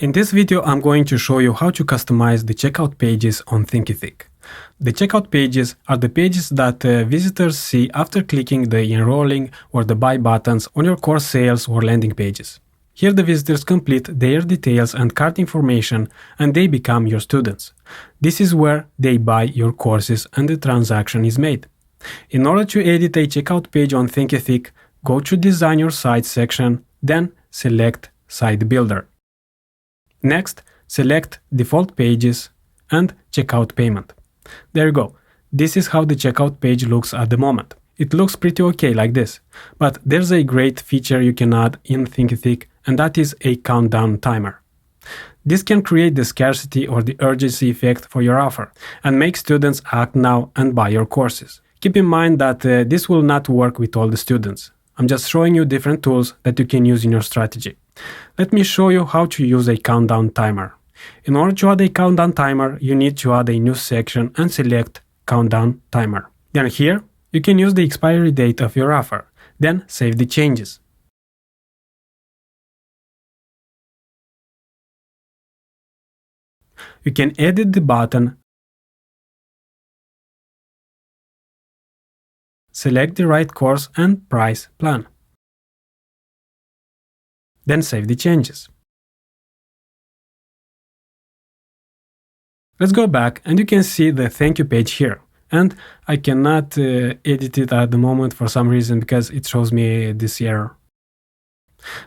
In this video, I'm going to show you how to customize the checkout pages on Thinkific. The checkout pages are the pages that visitors see after clicking the enrolling or the buy buttons on your course sales or landing pages. Here the visitors complete their details and cart information and they become your students. This is where they buy your courses and the transaction is made. In order to edit a checkout page on Thinkific, go to Design Your Site section, then select Site Builder. Next, select Default Pages and Checkout Payment. There you go. This is how the checkout page looks at the moment. It looks pretty okay like this, but there's a great feature you can add in Thinkific, and that is a countdown timer. This can create the scarcity or the urgency effect for your offer and make students act now and buy your courses. Keep in mind that this will not work with all the students. I'm just showing you different tools that you can use in your strategy. Let me show you how to use a countdown timer. In order to add a countdown timer, you need to add a new section and select Countdown Timer. Then here, you can use the expiry date of your offer. Then save the changes. You can edit the button, select the right course and price plan. Then save the changes. Let's go back and you can see the thank you page here. And I cannot edit it at the moment for some reason because it shows me this error.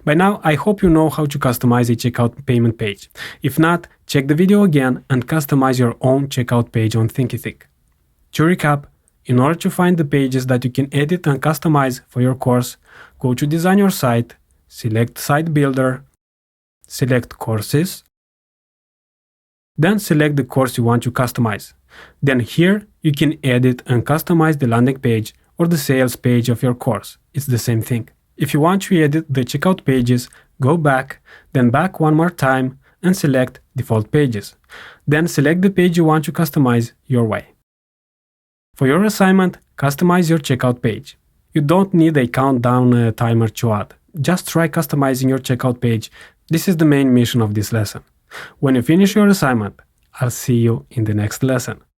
By now, I hope you know how to customize a checkout payment page. If not, check the video again and customize your own checkout page on Thinkific. To recap, in order to find the pages that you can edit and customize for your course, go to Design Your Site, select Site Builder, select Courses, then select the course you want to customize. Then here you can edit and customize the landing page or the sales page of your course. It's the same thing. If you want to edit the checkout pages, go back, then back one more time and select Default Pages. Then select the page you want to customize your way. For your assignment, customize your checkout page. You don't need a countdown timer to add. Just try customizing your checkout page. This is the main mission of this lesson. When you finish your assignment, I'll see you in the next lesson.